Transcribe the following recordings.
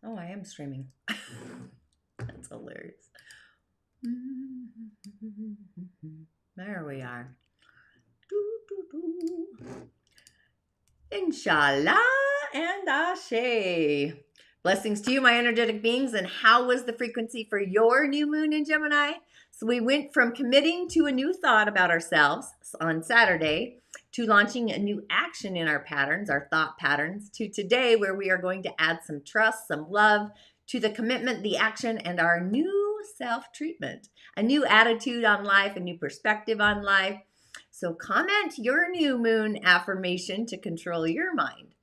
Oh, I am streaming. That's hilarious. There we are. InShalla and Ashe. Blessings to you, my energetic beings. And how was the frequency for your new moon in Gemini? So we went from committing to a new thought about ourselves on Saturday to launching a new action in our patterns, our thought patterns, to today where we are going to add some trust, some love to the commitment, the action, and our new self-treatment, a new attitude on life, a new perspective on life. So comment your new moon affirmation to control your mind.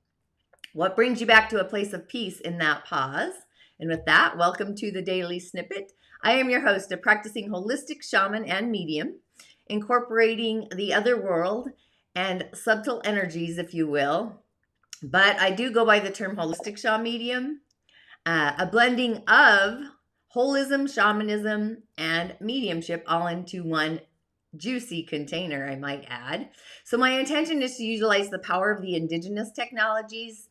What brings you back to a place of peace in that pause? And with that, welcome to the Daily Snippet. I am your host, a practicing holistic shaman and medium, incorporating the other world and subtle energies, if you will. But I do go by the term holistic Sha'medium, a blending of holism, shamanism, and mediumship all into one juicy container, I might add. So my intention is to utilize the power of the indigenous technologies,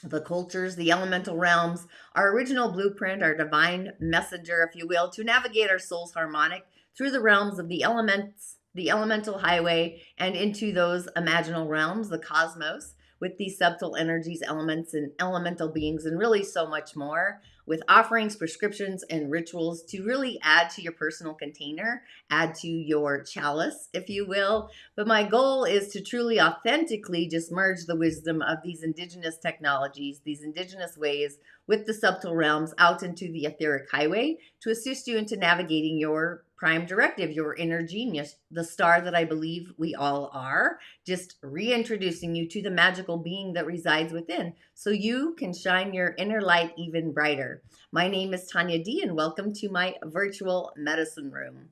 the cultures, the elemental realms, our original blueprint, our divine messenger, if you will, to navigate our soul's harmonic through the realms of the elements, the elemental highway, and into those imaginal realms, the cosmos, with these subtle energies, elements, and elemental beings, and really so much more, with offerings, prescriptions, and rituals to really add to your personal container, add to your chalice, if you will. But my goal is to truly authentically just merge the wisdom of these indigenous technologies, these indigenous ways, with the subtle realms out into the etheric highway to assist you into navigating your prime directive, your inner genius, the star that I believe we all are, just reintroducing you to the magical being that resides within so you can shine your inner light even brighter. My name is Tonya D, and welcome to my virtual medicine room.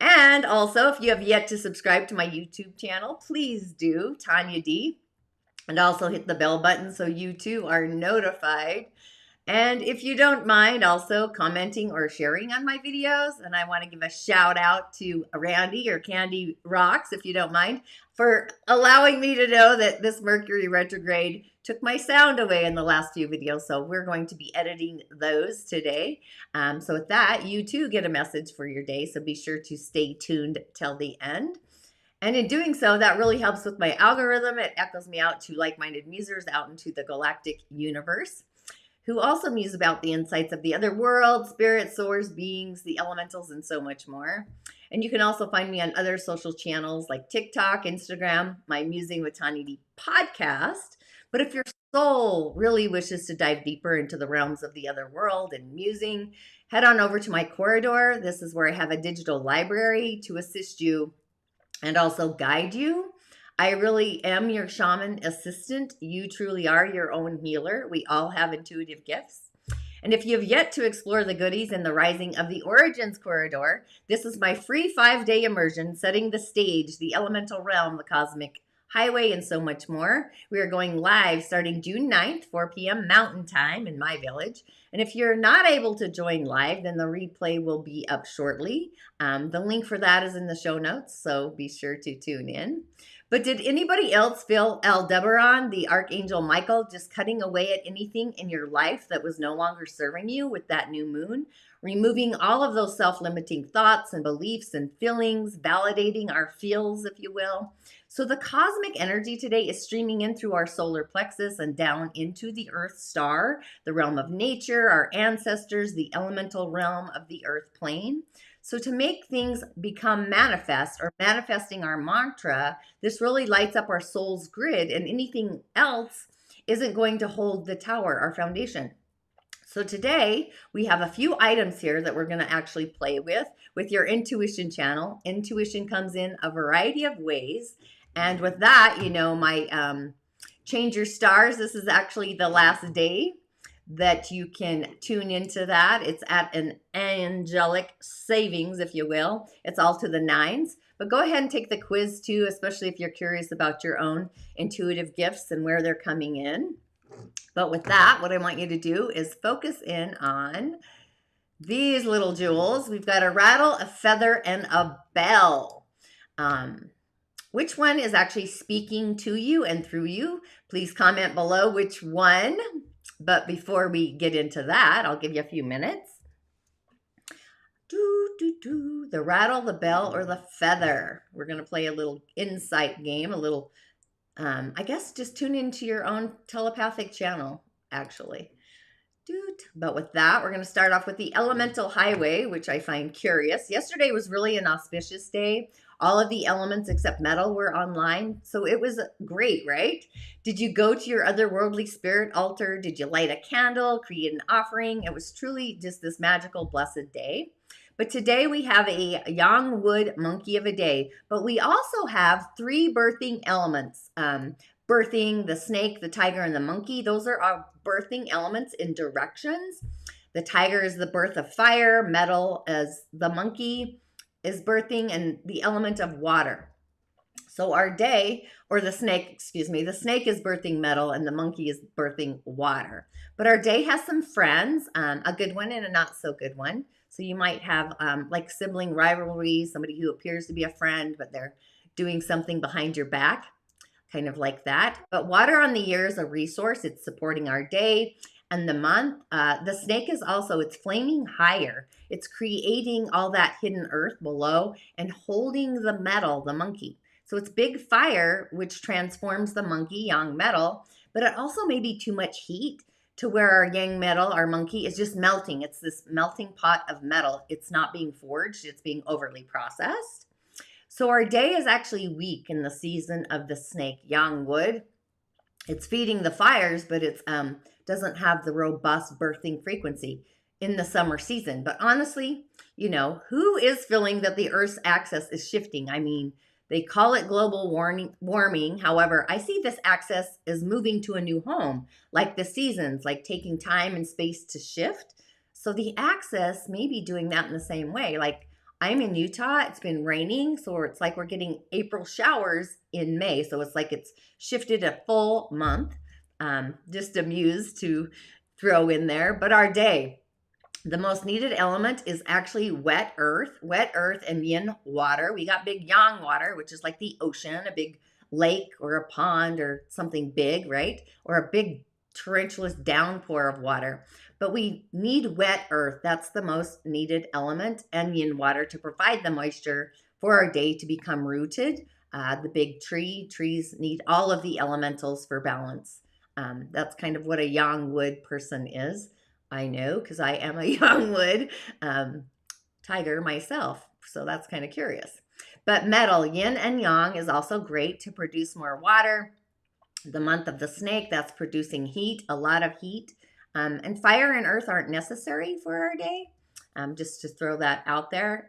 And also, if you have yet to subscribe to my YouTube channel, please do, Tonya D. And also hit the bell button so you too are notified. And if you don't mind also commenting or sharing on my videos, and I want to give a shout out to Randy or Candy Rocks, if you don't mind, for allowing me to know that this Mercury retrograde took my sound away in the last few videos. So we're going to be editing those today. So with that, you too get a message for your day. So be sure to stay tuned till the end. And in doing so, that really helps with my algorithm. It echoes me out to like-minded musers out into the galactic universe, who also muse about the insights of the other world, spirit, source, beings, the elementals, and so much more. And you can also find me on other social channels like TikTok, Instagram, my Musing with Tonya D podcast. But if your soul really wishes to dive deeper into the realms of the other world and musing, head on over to my corridor. This is where I have a digital library to assist you and also guide you. I really am your shaman assistant. You truly are your own healer. We all have intuitive gifts. And if you have yet to explore the goodies in the Rising of the Origins corridor, this is my free 5-day immersion setting the stage, the elemental realm, the cosmic highway, and so much more. We are going live starting June 9th, 4 p.m. Mountain Time in my village. And if you're not able to join live, then the replay will be up shortly. The link for that is in the show notes, so be sure to tune in. But did anybody else feel Aldebaran, the Archangel Michael, just cutting away at anything in your life that was no longer serving you with that new moon? Removing all of those self-limiting thoughts and beliefs and feelings, validating our feels, if you will. So the cosmic energy today is streaming in through our solar plexus and down into the Earth star, the realm of nature, our ancestors, the elemental realm of the Earth plane. So to make things become manifest, or manifesting our mantra, this really lights up our soul's grid, and anything else isn't going to hold the tower, our foundation. So today we have a few items here that we're going to actually play with your intuition channel. Intuition comes in a variety of ways. And with that, you know, my change your stars. This is actually the last day that you can tune into that. It's at an angelic savings, if you will. It's all to the nines. But go ahead and take the quiz too, especially if you're curious about your own intuitive gifts and where they're coming in. But with that, what I want you to do is focus in on these little jewels. We've got a rattle, a feather, and a bell. Which one is actually speaking to you and through you? Please comment below which one. But before we get into that, I'll give you a few minutes. The rattle, the bell, or the feather. We're going to play a little insight game, a little, I guess just tune into your own telepathic channel, actually. But with that, we're going to start off with the elemental highway, which I find curious. Yesterday was really an auspicious day. All of the elements except metal were online, so it was great, right? Did you go to your otherworldly spirit altar? Did you light a candle, create an offering? It was truly just this magical, blessed day. But today we have a yang wood monkey of a day, but we also have 3 birthing elements. Birthing, the snake, the tiger, and the monkey. Those are our birthing elements in directions. The tiger is the birth of fire, metal as the monkey is birthing, and the element of water. So our day, or the snake is birthing metal and the monkey is birthing water. But our day has some friends, a good one and a not so good one. So you might have like sibling rivalry, somebody who appears to be a friend, but they're doing something behind your back. Kind of like that. But water on the year is a resource. It's supporting our day and the month. The snake is also, it's flaming higher. It's creating all that hidden earth below and holding the metal, the monkey. So it's big fire, which transforms the monkey, yang metal, but it also may be too much heat to where our yang metal, our monkey, is just melting. It's this melting pot of metal. It's not being forged. It's being overly processed. So our day is actually weak in the season of the snake, yang wood. It's feeding the fires, but it doesn't have the robust birthing frequency in the summer season. But honestly, you know, who is feeling that the Earth's axis is shifting? I mean, they call it global warming. However, I see this axis is moving to a new home, like the seasons, like taking time and space to shift. So the axis may be doing that in the same way. Like, I'm in Utah. It's been raining, so it's like we're getting April showers in May. So it's like it's shifted a full month. Just amused to throw in there. But our day, the most needed element is actually wet earth and yin water. We got big yang water, which is like the ocean, a big lake or a pond or something big, right? Or a big torrential downpour of water. But we need wet earth. That's the most needed element, and yin water to provide the moisture for our day to become rooted. The big trees need all of the elementals for balance. That's kind of what a yang wood person is. I know because I am a yang wood tiger myself. So that's kind of curious. But metal, yin and yang, is also great to produce more water. The month of the snake, that's producing heat, a lot of heat. And fire and earth aren't necessary for our day. Just to throw that out there.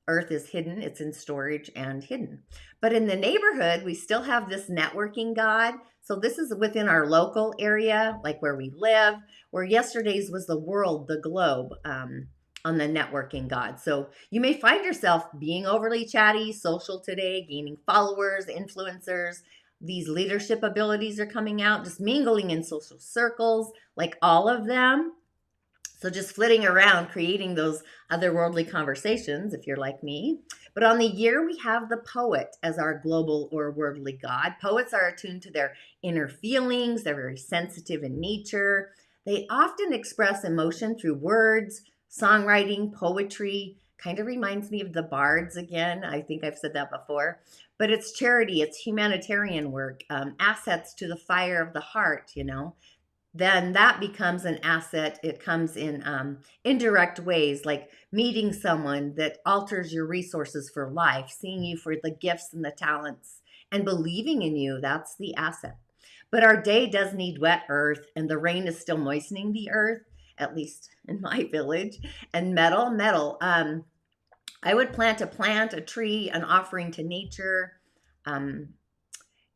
Earth is hidden. It's in storage and hidden. But in the neighborhood, we still have this networking god. So this is within our local area, like where we live, where yesterday's was the world, the globe, on the networking god. So you may find yourself being overly chatty, social today, gaining followers, influencers. These leadership abilities are coming out, just mingling in social circles, like all of them. So just flitting around, creating those otherworldly conversations, if you're like me. But on the year, we have the poet as our global or worldly god. Poets are attuned to their inner feelings. They're very sensitive in nature. They often express emotion through words, songwriting, poetry. Kind of reminds me of the bards again. I think I've said that before. But it's charity, it's humanitarian work, assets to the fire of the heart, you know. Then that becomes an asset. It comes in indirect ways, like meeting someone that alters your resources for life, seeing you for the gifts and the talents, and believing in you. That's the asset. But our day does need wet earth, and the rain is still moistening the earth, at least in my village. And metal. I would plant a plant, a tree, an offering to nature.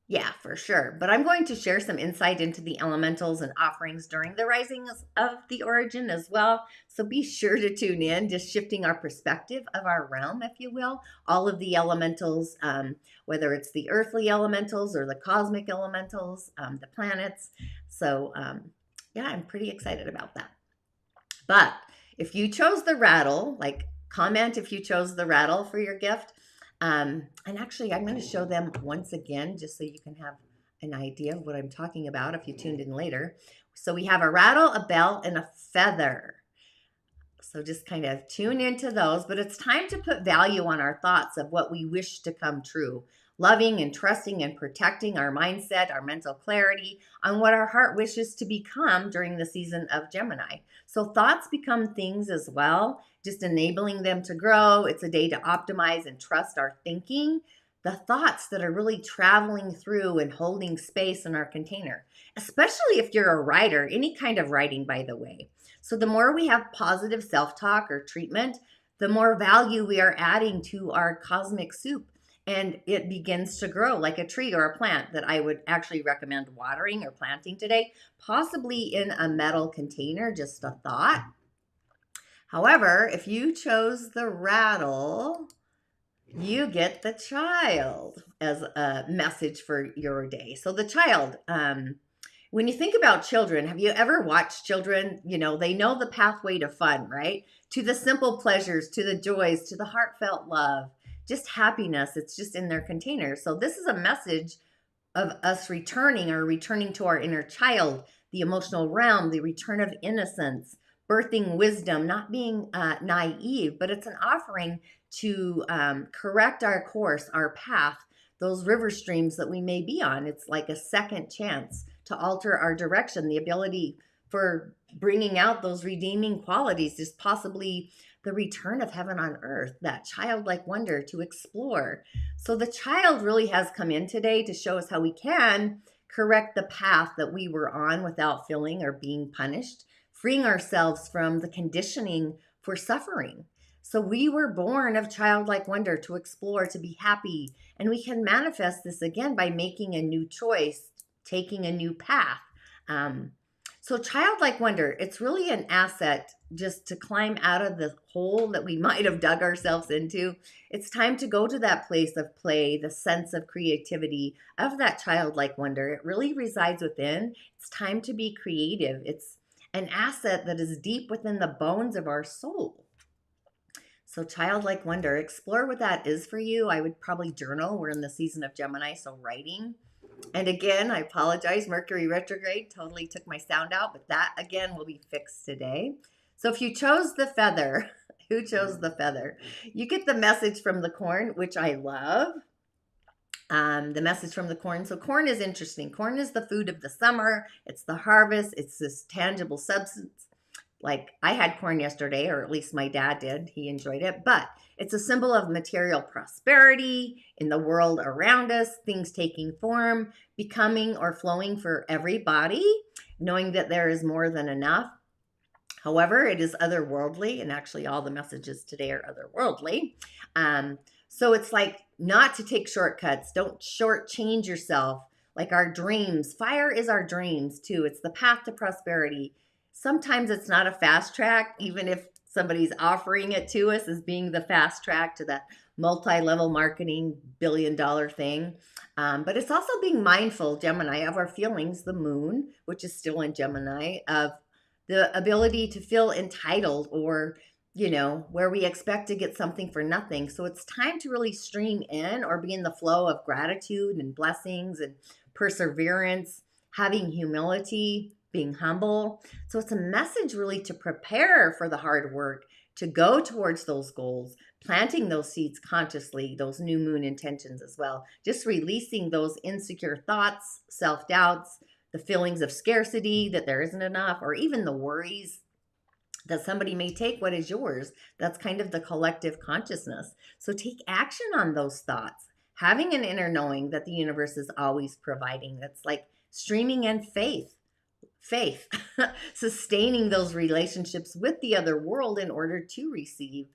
Yeah, for sure. But I'm going to share some insight into the elementals and offerings during the rising of the origin as well. So be sure to tune in, just shifting our perspective of our realm, if you will. All of the elementals, whether it's the earthly elementals or the cosmic elementals, the planets. So yeah, I'm pretty excited about that. But if you chose the rattle, like comment if you chose the rattle for your gift. And actually, I'm going to show them once again, just so you can have an idea of what I'm talking about if you tuned in later. So we have a rattle, a bell, and a feather. So just kind of tune into those, but it's time to put value on our thoughts of what we wish to come true. Loving and trusting and protecting our mindset, our mental clarity on what our heart wishes to become during the season of Gemini. So thoughts become things as well, just enabling them to grow. It's a day to optimize and trust our thinking, the thoughts that are really traveling through and holding space in our container, especially if you're a writer, any kind of writing, by the way. So the more we have positive self-talk or treatment, the more value we are adding to our cosmic soup. And it begins to grow like a tree or a plant that I would actually recommend watering or planting today, possibly in a metal container, just a thought. However, if you chose the rattle, you get the child as a message for your day. So the child, when you think about children, have you ever watched children? You know, they know the pathway to fun, right? To the simple pleasures, to the joys, to the heartfelt love, just happiness. It's just in their container. So this is a message of us returning to our inner child, the emotional realm, the return of innocence, birthing wisdom, not being naive, but it's an offering to correct our course, our path, those river streams that we may be on. It's like a second chance to alter our direction, the ability for bringing out those redeeming qualities, is possibly the return of heaven on earth, that childlike wonder to explore. So the child really has come in today to show us how we can correct the path that we were on without feeling or being punished, freeing ourselves from the conditioning for suffering. So we were born of childlike wonder to explore, to be happy, and we can manifest this again by making a new choice, taking a new path. So childlike wonder, it's really an asset just to climb out of the hole that we might have dug ourselves into. It's time to go to that place of play, the sense of creativity, of that childlike wonder. It really resides within. It's time to be creative. It's an asset that is deep within the bones of our soul. So childlike wonder, explore what that is for you. I would probably journal. We're in the season of Gemini, so writing. And again, I apologize, Mercury retrograde totally took my sound out, but that again will be fixed today. So if you chose the feather, who chose the feather? You get the message from the corn, which I love. The message from the corn. So corn is interesting. Corn is the food of the summer. It's the harvest. It's this tangible substance. Like I had corn yesterday, or at least my dad did. He enjoyed it. But it's a symbol of material prosperity in the world around us, things taking form, becoming or flowing for everybody, knowing that there is more than enough. However, it is otherworldly, and actually all the messages today are otherworldly. So it's like not to take shortcuts. Don't shortchange yourself. Like our dreams. Fire is our dreams too. It's the path to prosperity. Sometimes it's not a fast track, even if somebody's offering it to us as being the fast track to that multi-level marketing billion-dollar thing. But it's also being mindful, Gemini, of our feelings, the moon, which is still in Gemini, of the ability to feel entitled or, you know, where we expect to get something for nothing. So it's time to really stream in or be in the flow of gratitude and blessings and perseverance, having humility, being humble. So it's a message really to prepare for the hard work, to go towards those goals, planting those seeds consciously, those new moon intentions as well, just releasing those insecure thoughts, self-doubts, the feelings of scarcity, that there isn't enough, or even the worries that somebody may take what is yours. That's kind of the collective consciousness. So take action on those thoughts, having an inner knowing that the universe is always providing. That's like streaming in faith, sustaining those relationships with the other world in order to receive,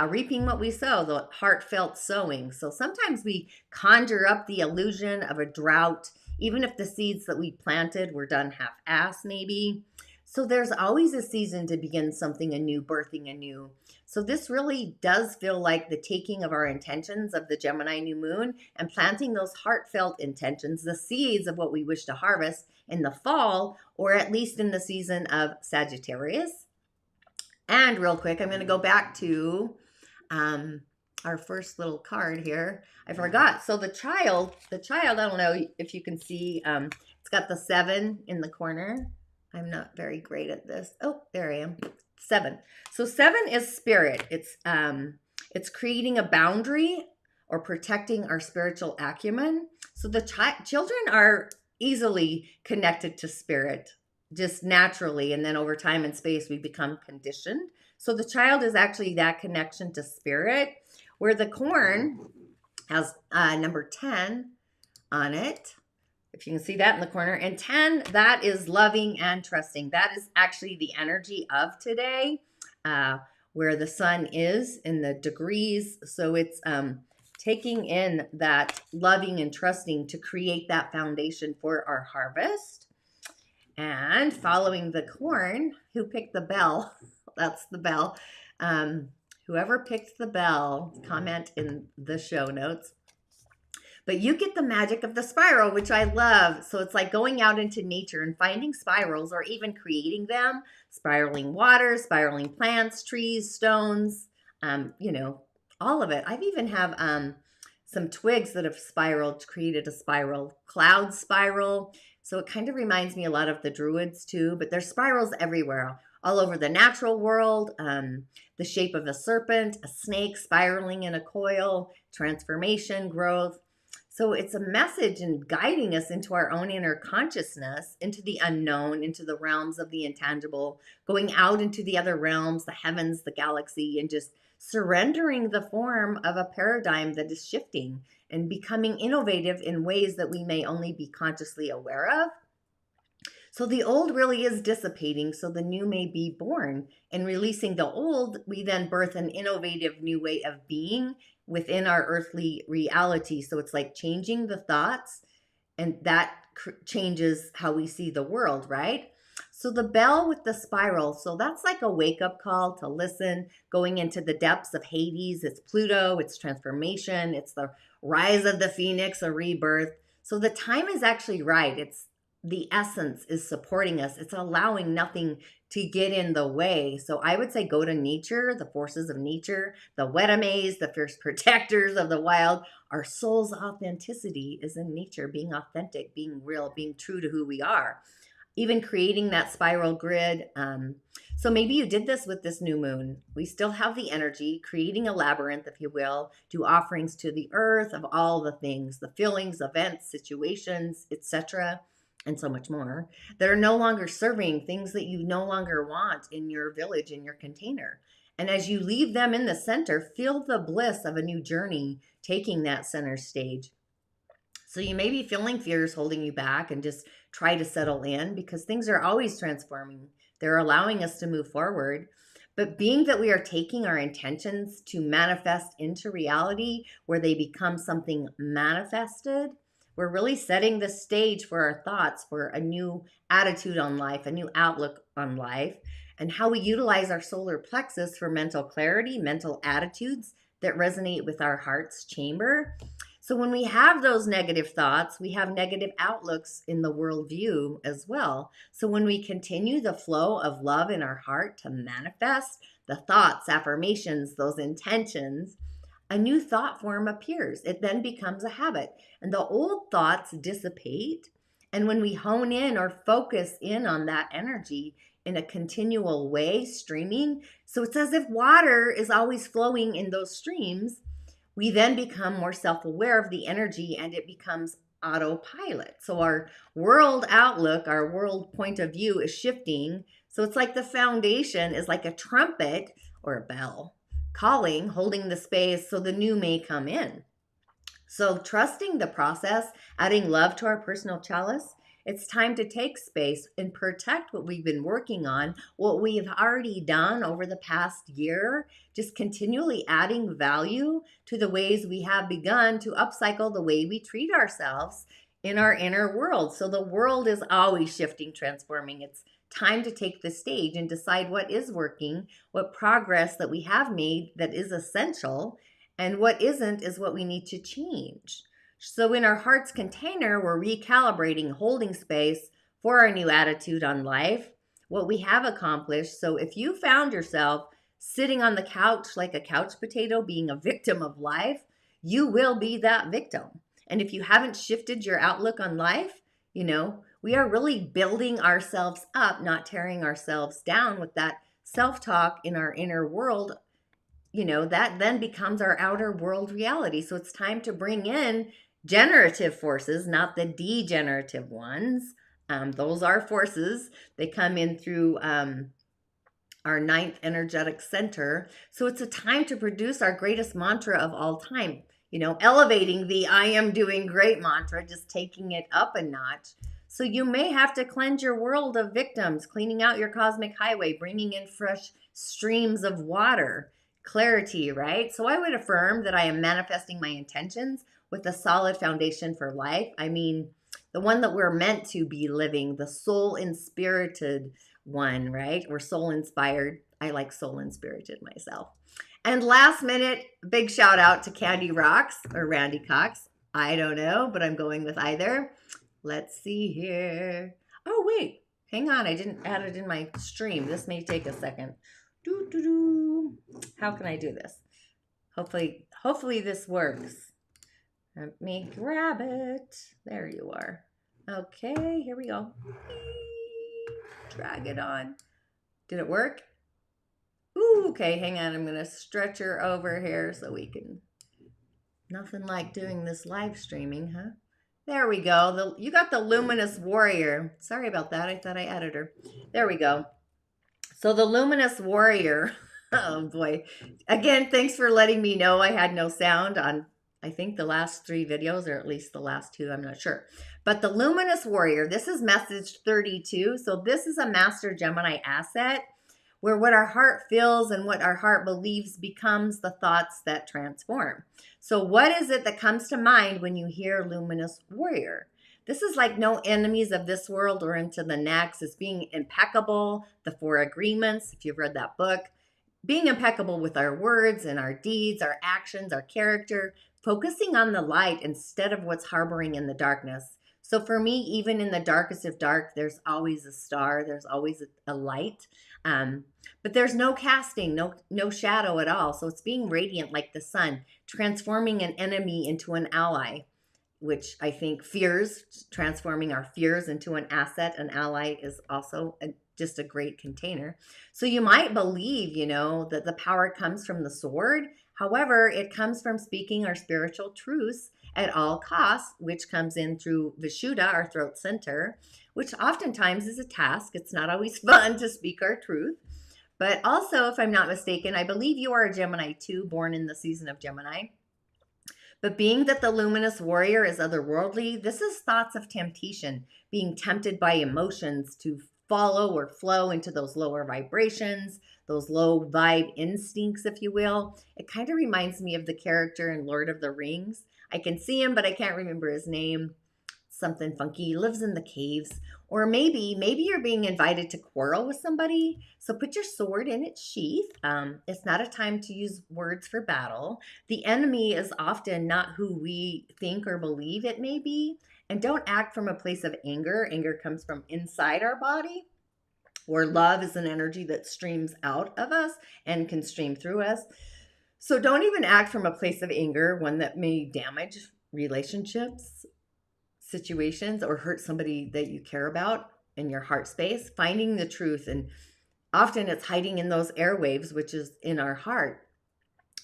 reaping what we sow, the heartfelt sowing. So sometimes we conjure up the illusion of a drought, even if the seeds that we planted were done half-assed maybe. So there's always a season to begin something anew, birthing anew. So this really does feel like the taking of our intentions of the Gemini new moon and planting those heartfelt intentions, the seeds of what we wish to harvest in the fall, or at least in the season of Sagittarius. And real quick, I'm going to go back to our first little card here. I forgot. So the child, I don't know if you can see, it's got the 7 in the corner. I'm not very great at this. Oh, there I am. 7. So 7 is spirit. It's creating a boundary or protecting our spiritual acumen. So the children are easily connected to spirit, just naturally, and then over time and space we become conditioned. So the child is actually that connection to spirit, where the corn has number 10 on it. If you can see that in the corner. And 10, that is loving and trusting. That is actually the energy of today, where the sun is in the degrees. So it's taking in that loving and trusting to create that foundation for our harvest. And following the corn, who picked the bell? That's the bell. Whoever picked the bell, comment in the show notes. But you get the magic of the spiral, which I love. So it's like going out into nature and finding spirals or even creating them. Spiraling water, spiraling plants, trees, stones, all of it. I've even have some twigs that have spiraled, created a spiral, cloud spiral. So it kind of reminds me a lot of the Druids too, but there's spirals everywhere, all over the natural world. The shape of a serpent, a snake spiraling in a coil, transformation, growth. So it's a message and guiding us into our own inner consciousness, into the unknown, into the realms of the intangible, going out into the other realms, the heavens, the galaxy, and just surrendering the form of a paradigm that is shifting and becoming innovative in ways that we may only be consciously aware of. So the old really is dissipating, so the new may be born. And releasing the old, we then birth an innovative new way of being within our earthly reality. So it's like changing the thoughts, and that changes how we see the world, right? So the bell with the spiral, so that's like a wake-up call to listen, going into the depths of Hades. It's Pluto, it's transformation, it's the rise of the phoenix, a rebirth. So the time is actually right. It's the essence is supporting us. It's allowing nothing to get in the way. So I would say go to nature, the forces of nature, the Wetamaze, the fierce protectors of the wild. Our soul's authenticity is in nature, being authentic, being real, being true to who we are. Even creating that spiral grid. So maybe you did this with this new moon. We still have the energy, creating a labyrinth, if you will, do offerings to the earth of all the things, the feelings, events, situations, etc., and so much more, that are no longer serving, things that you no longer want in your village, in your container. And as you leave them in the center, feel the bliss of a new journey taking that center stage. So you may be feeling fears holding you back, and just try to settle in, because things are always transforming. They're allowing us to move forward. But being that we are taking our intentions to manifest into reality, where they become something manifested, we're really setting the stage for our thoughts, for a new attitude on life, a new outlook on life, and how we utilize our solar plexus for mental clarity, mental attitudes that resonate with our heart's chamber. So when we have those negative thoughts, we have negative outlooks in the worldview as well. So when we continue the flow of love in our heart to manifest the thoughts, affirmations, those intentions, a new thought form appears. It then becomes a habit, and the old thoughts dissipate. And when we hone in or focus in on that energy in a continual way, streaming, so it's as if water is always flowing in those streams, we then become more self-aware of the energy, and it becomes autopilot. So our world outlook, our world point of view is shifting. So it's like the foundation is like a trumpet or a bell, calling, holding the space so the new may come in. So trusting the process, adding love to our personal chalice, it's time to take space and protect what we've been working on, what we have already done over the past year, just continually adding value to the ways we have begun to upcycle the way we treat ourselves in our inner world. So the world is always shifting, transforming. It's time to take the stage and decide what is working, what progress that we have made that is essential, and what isn't is what we need to change. So in our heart's container, we're recalibrating, holding space for our new attitude on life, what we have accomplished. So if you found yourself sitting on the couch like a couch potato, being a victim of life, you will be that victim. And if you haven't shifted your outlook on life, we are really building ourselves up, not tearing ourselves down with that self-talk in our inner world. That then becomes our outer world reality. So it's time to bring in generative forces, not the degenerative ones. Those are forces. They come in through our ninth energetic center. So it's a time to produce our greatest mantra of all time. Elevating the I am doing great mantra, just taking it up a notch. So you may have to cleanse your world of victims, cleaning out your cosmic highway, bringing in fresh streams of water, clarity, right? So I would affirm that I am manifesting my intentions with a solid foundation for life. I mean, the one that we're meant to be living, the soul-inspirited one, right? We're soul-inspired. I like soul-inspirited myself. And last minute, big shout out to Candy Rocks or Randy Cox. I don't know, but I'm going with either. Let's see here. Oh, wait. Hang on. I didn't add it in my stream. This may take a second. How can I do this? Hopefully this works. Let me grab it. There you are. Okay, here we go. Drag it on. Did it work? Ooh, okay, hang on. I'm going to stretch her over here so we can... Nothing like doing this live streaming, huh? There we go. You got the Luminous Warrior. Sorry about that. I thought I added her. There we go. So the Luminous Warrior. Oh, boy. Again, thanks for letting me know I had no sound on, I think, the last 3 videos, or at least the last 2. I'm not sure. But the Luminous Warrior, this is message 32. So this is a Master Gemini asset, where what our heart feels and what our heart believes becomes the thoughts that transform. So what is it that comes to mind when you hear Luminous Warrior? This is like no enemies of this world or into the next. It's being impeccable, the 4 agreements, if you've read that book. Being impeccable with our words and our deeds, our actions, our character, focusing on the light instead of what's harboring in the darkness. So for me, even in the darkest of dark, there's always a star. There's always a light. But there's no casting, no shadow at all. So it's being radiant like the sun, transforming an enemy into an ally, which I think fears, transforming our fears into an asset, an ally is also just a great container. So you might believe, that the power comes from the sword. However, it comes from speaking our spiritual truths at all costs, which comes in through Vishuddha, our throat center, which oftentimes is a task. It's not always fun to speak our truth. But also, if I'm not mistaken, I believe you are a Gemini too, born in the season of Gemini. But being that the Luminous Warrior is otherworldly, this is thoughts of temptation, being tempted by emotions to follow or flow into those lower vibrations, those low vibe instincts, if you will. It kind of reminds me of the character in Lord of the Rings. I can see him, but I can't remember his name. Something funky. He lives in the caves. Or maybe you're being invited to quarrel with somebody. So put your sword in its sheath. It's not a time to use words for battle. The enemy is often not who we think or believe it may be. And don't act from a place of anger. Anger comes from inside our body, where love is an energy that streams out of us and can stream through us. So don't even act from a place of anger, one that may damage relationships, situations, or hurt somebody that you care about in your heart space. Finding the truth, and often it's hiding in those airwaves, which is in our heart.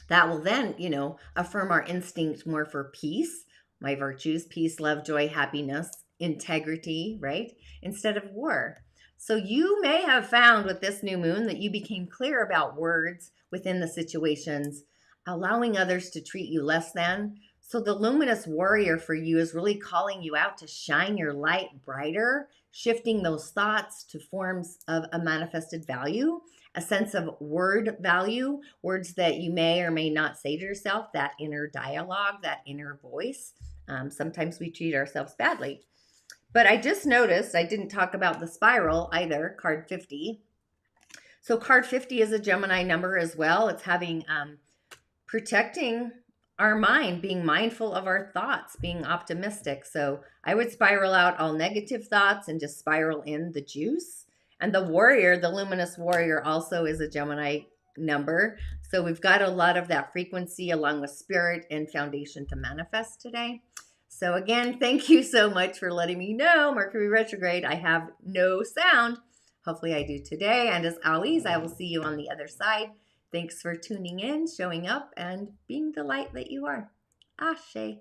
That will then, affirm our instinct more for peace, my virtues, peace, love, joy, happiness, integrity, right? Instead of war. So you may have found with this new moon that you became clear about words within the situations, allowing others to treat you less than. So the Luminous Warrior for you is really calling you out to shine your light brighter, shifting those thoughts to forms of a manifested value, a sense of word value, words that you may or may not say to yourself, that inner dialogue, that inner voice. Sometimes we treat ourselves badly. But I just noticed I didn't talk about the spiral either, card 50. So card 50 is a Gemini number as well. It's having protecting our mind, being mindful of our thoughts, being optimistic. So I would spiral out all negative thoughts and just spiral in the juice. And the warrior, the Luminous Warrior, also is a Gemini number. So we've got a lot of that frequency along with spirit and foundation to manifest today. So again, thank you so much for letting me know, Mercury retrograde, I have no sound. Hopefully I do today. And as always, I will see you on the other side. Thanks for tuning in, showing up, and being the light that you are. Ashe.